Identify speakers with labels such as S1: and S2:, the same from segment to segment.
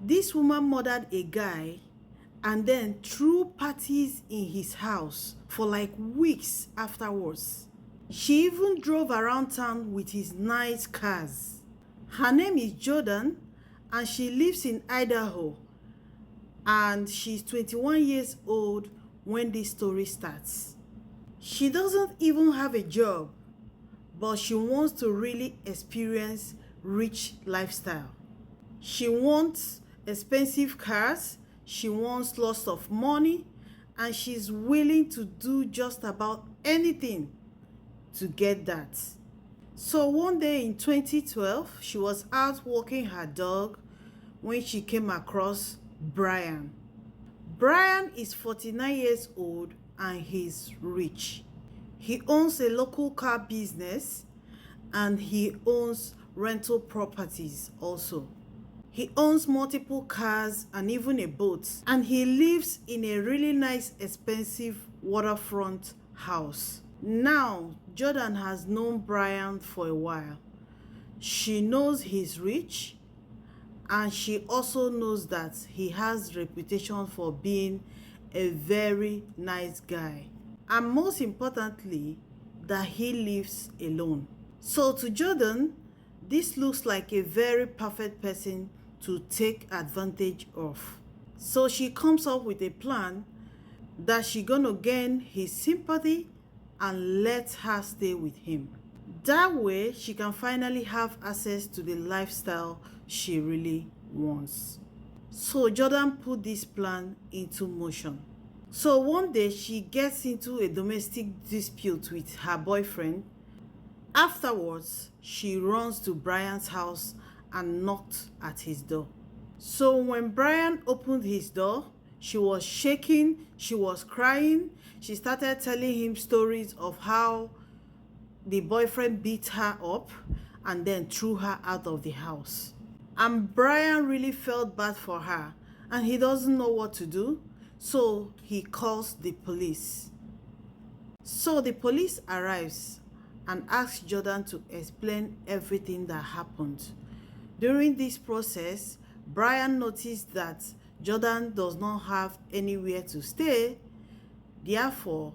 S1: This woman murdered a guy and then threw parties in his house for like weeks afterwards. She even drove around town with his nice cars. Her name is Jordan and she lives in Idaho, and she's 21 years old when this story starts. She doesn't even have a job, but she wants to really experience rich lifestyle. She wants expensive cars, she wants lots of money, and she's willing to do just about anything to get that. So one day in 2012, she was out walking her dog when she came across Brian. Brian is 49 years old and he's rich. He owns a local car business and he owns rental properties also. He owns multiple cars and even a boat, and he lives in a really nice, expensive waterfront house. Now, Jordan has known Brian for a while. She knows he's rich, and she also knows that he has reputation for being a very nice guy. And most importantly, that he lives alone. So to Jordan, this looks like a very perfect person to take advantage of. So she comes up with a plan that she's gonna gain his sympathy and let her stay with him. That way, she can finally have access to the lifestyle she really wants. So Jordan put this plan into motion. So one day, she gets into a domestic dispute with her boyfriend. Afterwards, she runs to Brian's house and knocked at his door. So when Brian opened his door, she was shaking, she was crying. She started telling him stories of how the boyfriend beat her up and then threw her out of the house. And Brian really felt bad for her and he doesn't know what to do, so he calls the police. So the police arrives and asks Jordan to explain everything that happened. During this process, Brian noticed that Jordan does not have anywhere to stay. Therefore,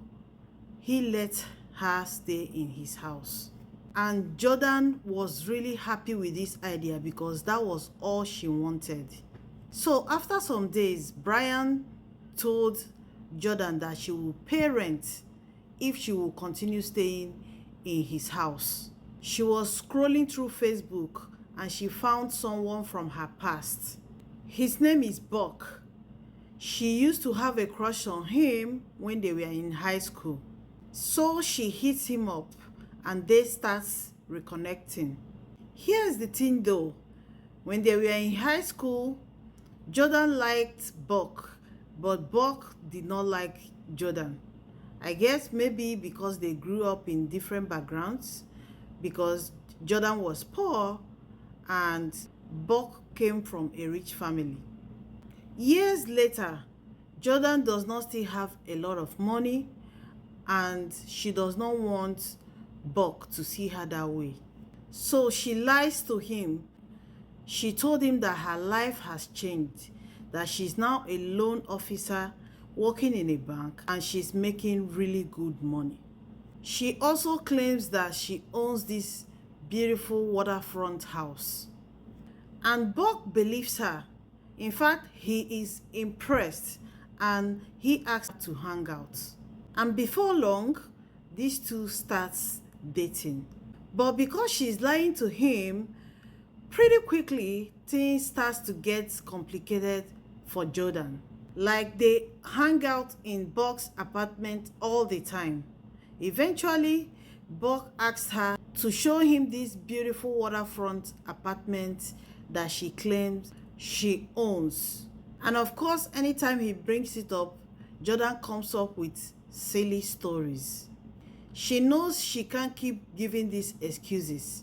S1: he let her stay in his house. And Jordan was really happy with this idea because that was all she wanted. So after some days, Brian told Jordan that she will pay rent if she will continue staying in his house. She was scrolling through Facebook and she found someone from her past. His name is Buck. She used to have a crush on him when they were in high school. So she hits him up and they start reconnecting. Here's the thing though. When they were in high school, Jordan liked Buck, but Buck did not like Jordan. I guess maybe because they grew up in different backgrounds, because Jordan was poor and Buck came from a rich family. Years later, Jordan does not still have a lot of money and she does not want Buck to see her that way. So she lies to him. She told him that her life has changed, that she's now a loan officer working in a bank and she's making really good money. She also claims that she owns this beautiful waterfront house. And Buck believes her. In fact, he is impressed and he asks her to hang out. And before long, these two starts dating. But because she's lying to him, pretty quickly things starts to get complicated for Jordan. Like they hang out in Buck's apartment all the time. Eventually, Buck asked her to show him this beautiful waterfront apartment that she claims she owns. And of course, anytime he brings it up, Jordan comes up with silly stories. She knows she can't keep giving these excuses.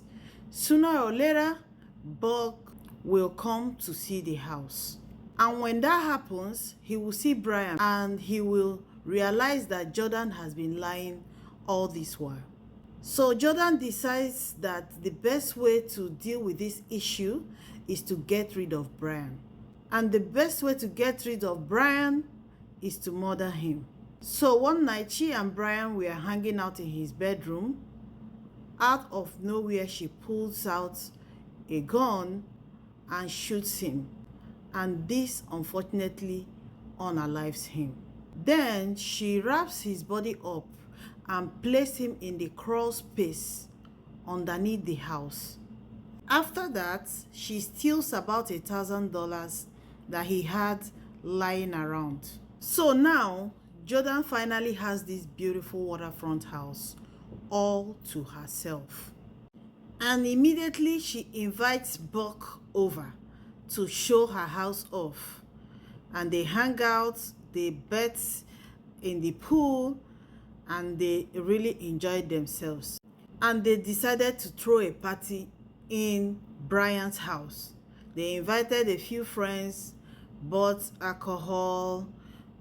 S1: Sooner or later, Buck will come to see the house. And when that happens, he will see Brian and he will realize that Jordan has been lying all this while. So Jordan decides that the best way to deal with this issue is to get rid of Brian. And the best way to get rid of Brian is to murder him. So one night, she and Brian were hanging out in his bedroom. Out of nowhere, she pulls out a gun and shoots him. And this, unfortunately, unalives him. Then she wraps his body up and places him in the crawl space underneath the house. After that, she steals about $1,000 that he had lying around. So now, Jordan finally has this beautiful waterfront house all to herself. And immediately she invites Buck over to show her house off. And they hang out, they bet in the pool, and they really enjoyed themselves. And they decided to throw a party in Brian's house. They invited a few friends, bought alcohol,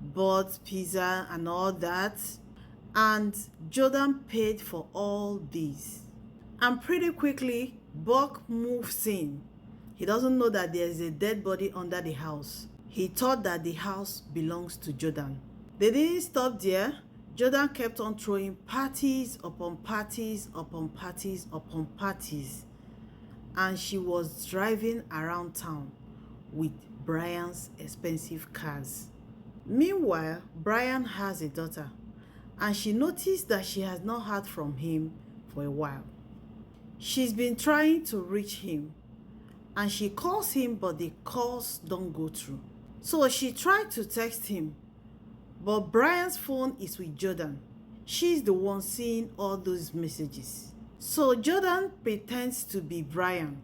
S1: bought pizza and all that. And Jordan paid for all these. And pretty quickly, Buck moves in. He doesn't know that there is a dead body under the house. He thought that the house belongs to Jordan. They didn't stop there. Jordan kept on throwing parties upon parties upon parties upon parties. And she was driving around town with Brian's expensive cars. Meanwhile, Brian has a daughter, and she noticed that she has not heard from him for a while. She's been trying to reach him, and she calls him, but the calls don't go through. So she tried to text him, but Brian's phone is with Jordan. She's the one seeing all those messages. So Jordan pretends to be Brian,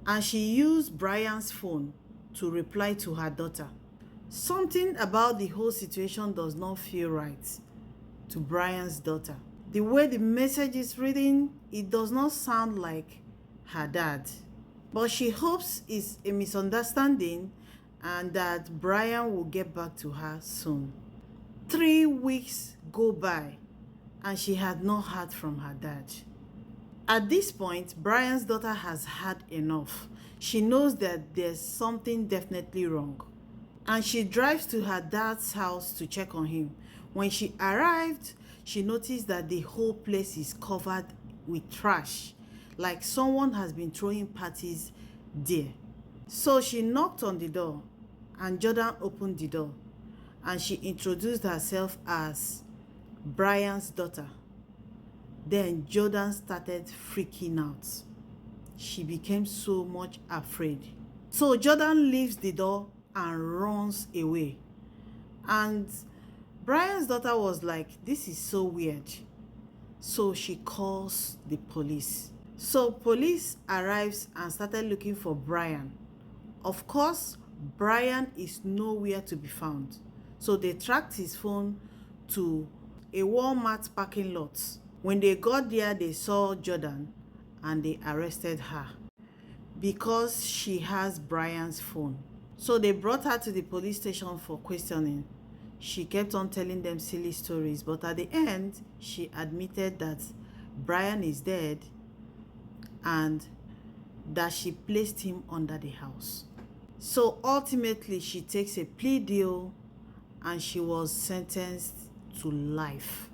S1: and she used Brian's phone to reply to her daughter. Something about the whole situation does not feel right to Brian's daughter. The way the message is written, it does not sound like her dad. But she hopes it's a misunderstanding and that Brian will get back to her soon. 3 weeks go by and she had not heard from her dad. At this point, Brian's daughter has had enough. She knows that there's something definitely wrong. And she drives to her dad's house to check on him. When she arrived, she noticed that the whole place is covered with trash, like someone has been throwing parties there. So she knocked on the door, and Jordan opened the door, and she introduced herself as Brian's daughter. Then Jordan started freaking out. She became so much afraid. So Jordan leaves the door and runs away. And Brian's daughter was like, this is so weird. So she calls the police. So police arrives and started looking for Brian. Of course, Brian is nowhere to be found. So they tracked his phone to a Walmart parking lot. When they got there, they saw Jordan and they arrested her because she has Brian's phone. So they brought her to the police station for questioning. She kept on telling them silly stories, but at the end, she admitted that Brian is dead and that she placed him under the house. So ultimately, she takes a plea deal and she was sentenced to life.